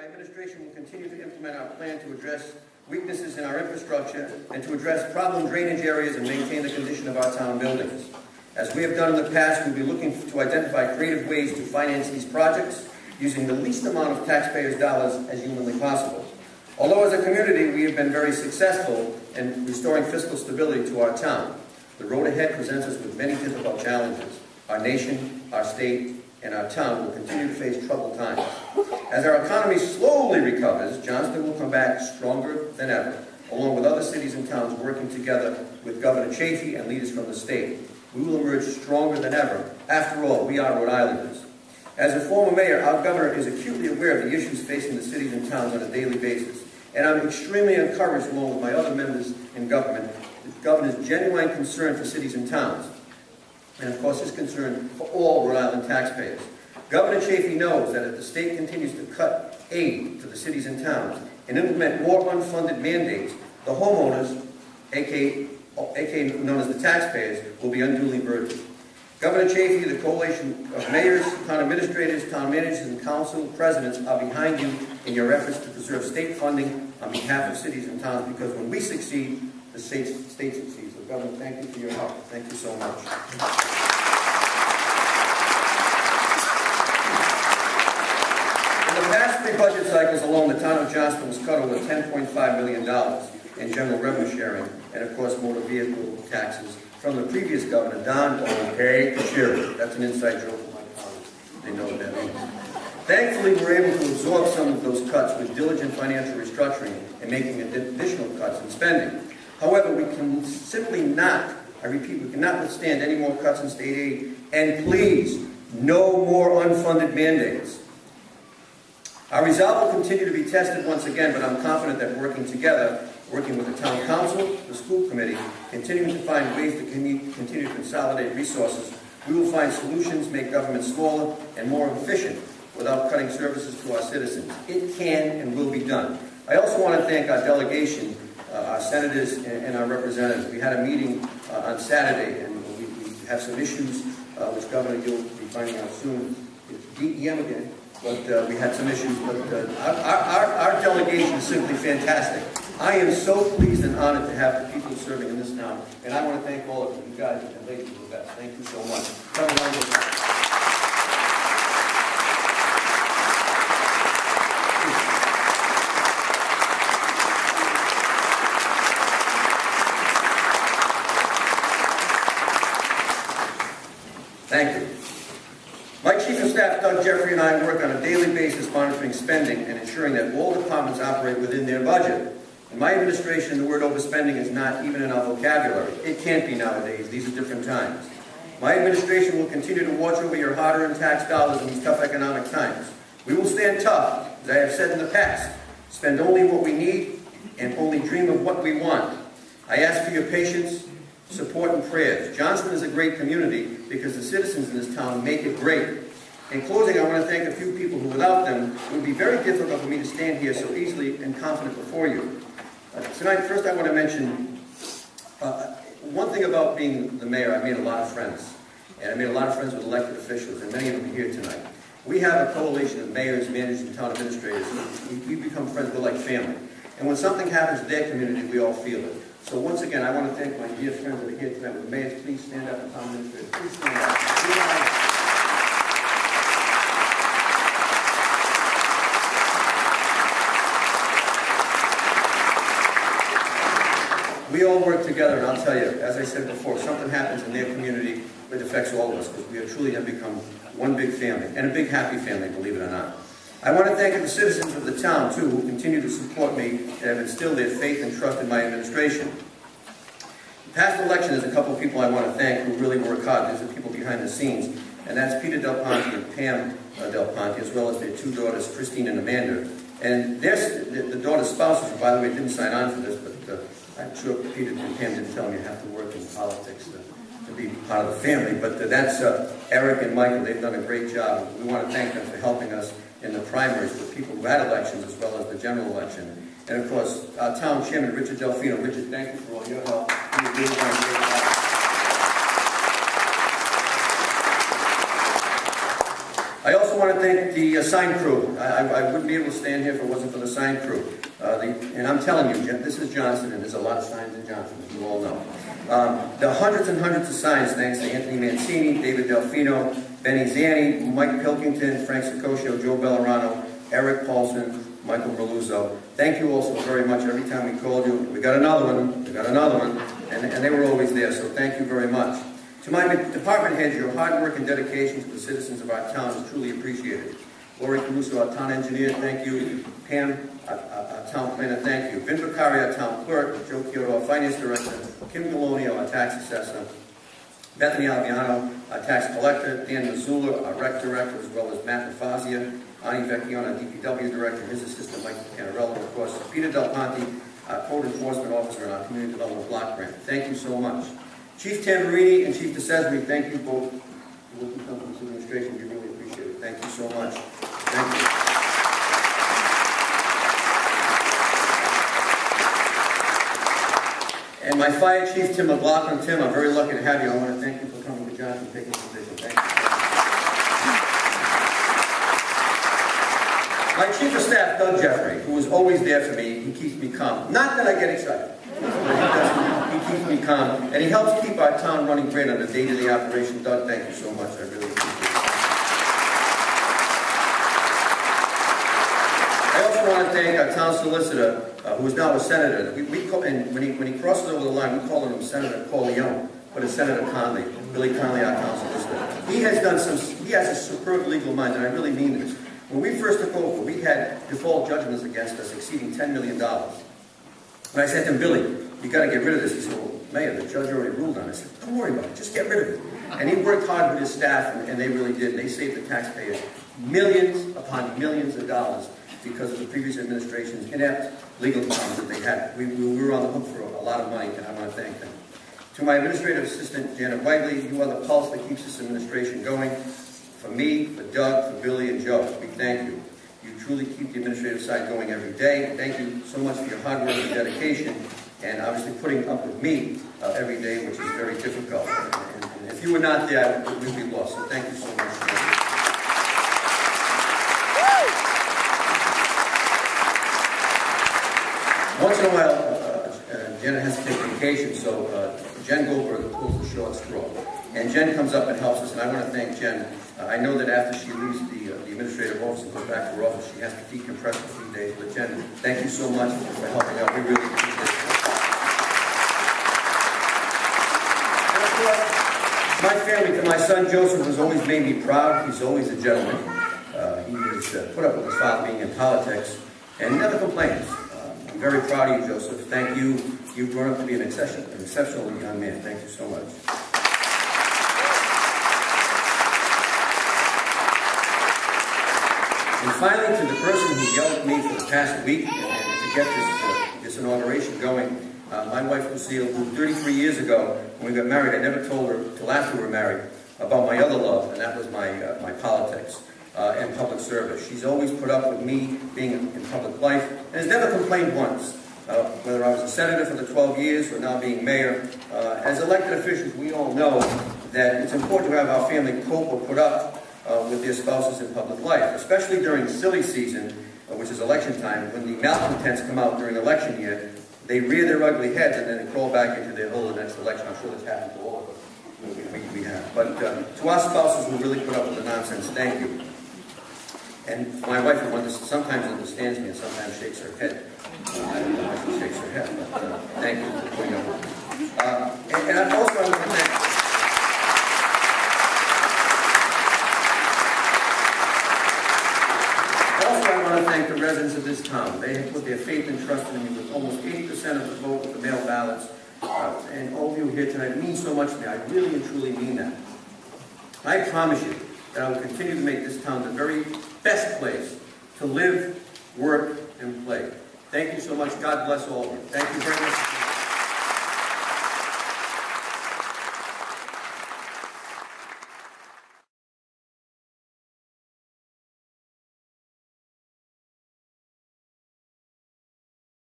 my administration will continue to implement our plan to address weaknesses in our infrastructure and to address problem drainage areas and maintain the condition of our town buildings. As we have done in the past, we'll be looking to identify creative ways to finance these projects using the least amount of taxpayers' dollars as humanly possible. Although as a community we have been very successful in restoring fiscal stability to our town, the road ahead presents us with many difficult challenges. Our nation, our state, and our town will continue to face troubled times. As our economy slowly recovers, Johnston will come back stronger than ever, along with other cities and towns working together with Governor Chafee and leaders from the state. We will emerge stronger than ever. After all, we are Rhode Islanders. As a former mayor, our governor is acutely aware of the issues facing the cities and towns on a daily basis, and I'm extremely encouraged, along with my other members in government, the governor's genuine concern for cities and towns, and of course his concern for all Rhode Island taxpayers. Governor Chafee knows that if the state continues to cut aid to the cities and towns and implement more unfunded mandates, the homeowners, aka known as the taxpayers, will be unduly burdened. Governor Chafee, the coalition of mayors, town administrators, town managers, and council presidents are behind you in your efforts to preserve state funding on behalf of cities and towns, because when we succeed, the state succeeds. So, Governor, thank you for your help. Thank you so much. In the past 3 budget cycles alone, the town of Johnston was cut over $10.5 million in general revenue sharing and, of course, motor vehicle taxes from the previous governor, Don O.K. Kachiri. That's an inside joke for my colleagues. They know what that means. Thankfully, we were able to absorb some of those cuts with diligent financial restructuring and making additional cuts in spending. However, we can simply not, I repeat, we cannot withstand any more cuts in state aid, and please, no more unfunded mandates. Our resolve will continue to be tested once again, but I'm confident that working together, working with the town council, the school committee, continuing to find ways to continue to consolidate resources, we will find solutions, make government smaller and more efficient without cutting services to our citizens. It can and will be done. I also want to thank our delegation, our senators and our representatives. We had a meeting on Saturday, and we have some issues, which Governor, you'll be finding out soon. It's DEM again, but we had some issues. But our delegation is simply fantastic. I am so pleased and honored to have the people serving in this town, and I want to thank all of you. You guys and ladies are the best. Thank you so much. Come along with us. Thank you. My Chief of Staff, Doug Jeffrey, and I work on a daily basis monitoring spending and ensuring that all departments operate within their budget. In my administration, the word overspending is not even in our vocabulary. It can't be nowadays. These are different times. My administration will continue to watch over your hard-earned tax dollars in these tough economic times. We will stand tough, as I have said in the past, spend only what we need and only dream of what we want. I ask for your patience, support, and prayers. Johnston is a great community because the citizens in this town make it great. In closing, I want to thank a few people who, without them, it would be very difficult for me to stand here so easily and confident before you. Tonight, first I want to mention one thing about being the mayor. I made a lot of friends, and I made a lot of friends with elected officials, and many of them are here tonight. We have a coalition of mayors, managers, and town administrators. We become friends. We're like family. And when something happens to their community, we all feel it. So once again, I want to thank my dear friends that are here tonight. With mayors, please stand up, and town administrators, please stand up. We all work together, and I'll tell you, as I said before, if something happens in their community, it affects all of us, because we truly have become one big family, and a big happy family, believe it or not. I want to thank the citizens of the town, too, who continue to support me and have instilled their faith and trust in my administration. The past election, there's a couple of people I want to thank who really work hard. There's the people behind the scenes, and that's Peter Del Ponte and Pam Del Ponte, as well as their 2 daughters, Christine and Amanda. And the daughter's spouses, who, by the way, didn't sign on for this, but I'm sure Peter and Pam didn't tell me I have to work in politics to be part of the family, but that's Eric and Michael. They've done a great job. We want to thank them for helping us in the primaries with people who had elections as well as the general election. And of course, our town chairman, Richard Delfino. Richard, thank you for all your help. You're doing a great job. I also also want to thank the sign crew. I wouldn't be able to stand here if it wasn't for the sign crew. And I'm telling you, this is Johnston, and there's a lot of signs in Johnston, as you all know. The hundreds and hundreds of signs, thanks to Anthony Mancini, David Delfino, Benny Zanni, Mike Pilkington, Frank Sicosio, Joe Bellerano, Eric Paulson, Michael Merluzzo. Thank you all so very much. Every time we called you, we got another one, and they were always there, so thank you very much. To my department heads, your hard work and dedication to the citizens of our town is truly appreciated. Lori Caruso, our town engineer, thank you. Pam, our town planner, thank you. Vin Vicari, our town clerk. Joe Kyoto, our finance director. Kim Galonio, our tax assessor. Bethany Alviano, our tax collector. Dan Mazzula, our rec director, as well as Matt Fazia. Ani Vecchione, our DPW director. His assistant, Mike Canarello, of course. Peter Del Ponte, our code enforcement officer, and our community development block grant. Thank you so much. Chief Tamburini and Chief DeCesare, thank you both for working with this administration. We really appreciate it. Thank you so much. Thank you. And my fire chief, Tim McLaughlin. Tim, I'm very lucky to have you. I want to thank you for coming to Johnston and taking this position. Thank you. My chief of staff, Doug Jeffrey, who is always there for me, he keeps me calm. Not that I get excited. He keeps me calm, and he helps keep our town running great on the day-to-day operation. Doug, thank you so much. I really appreciate it. I also want to thank our town solicitor, who is now a senator. And when he crosses over the line, we call him Senator Corleone, but it's Senator Conley, Billy Conley, our town solicitor. He has a superb legal mind, and I really mean this. When we first took over, we had default judgments against us exceeding $10 million. And I said to him, Billy, you got to get rid of this. He said, well, Mayor, the judge already ruled on it. I said, don't worry about it, just get rid of it. And he worked hard with his staff, and they really did. And they saved the taxpayers millions upon millions of dollars because of the previous administration's inept legal problems that they had. We were on the hook for a lot of money, and I want to thank them. To my administrative assistant, Janet Whiteley, you are the pulse that keeps this administration going. For me, for Doug, for Billy, and Joe, we thank you. You truly keep the administrative side going every day. Thank you so much for your hard work and dedication, and obviously putting up with me every day, which is very difficult. And if you were not there, we'd be lost. So thank you so much. Once in a while, Jen has to take vacation, so Jen Goldberg pulls the short straw. And Jen comes up and helps us, and I want to thank Jen. I know that after she leaves the administrative office and goes back to her office, she has to decompress for a few days. But Jen, thank you so much for helping out. We really appreciate it. And of course, my family, to my son Joseph, has always made me proud. He's always a gentleman. He has put up with his father being in politics, and he never complains. I'm very proud of you, Joseph. Thank you. You've grown up to be an exceptional young man. Thank you so much. And finally, to the person who yelled at me for the past week and to get this inauguration going, my wife Lucille, who 33 years ago, when we got married, I never told her till after we were married about my other love, and that was my politics and public service. She's always put up with me being in public life and has never complained once. Whether I was a senator for the 12 years or now being mayor, as elected officials, we all know that it's important to have our family cope or put up with their spouses in public life, especially during silly season, which is election time. When the malcontents come out during election year, they rear their ugly heads and then they crawl back into their hole the next election. I'm sure that's happened to all of us. We have. But to our spouses who really put up with the nonsense, thank you. And my wife, who sometimes understands me and sometimes shakes her head. I don't know why she shakes her head, but thank you for putting up with it. And I also want to thank. I want to thank the residents of this town. They have put their faith and trust in me with almost 80% of the vote with the mail ballots. And all of you here tonight mean so much to me. I really and truly mean that. I promise you that I will continue to make this town the very best place to live, work, and play. Thank you so much. God bless all of you. Thank you very much.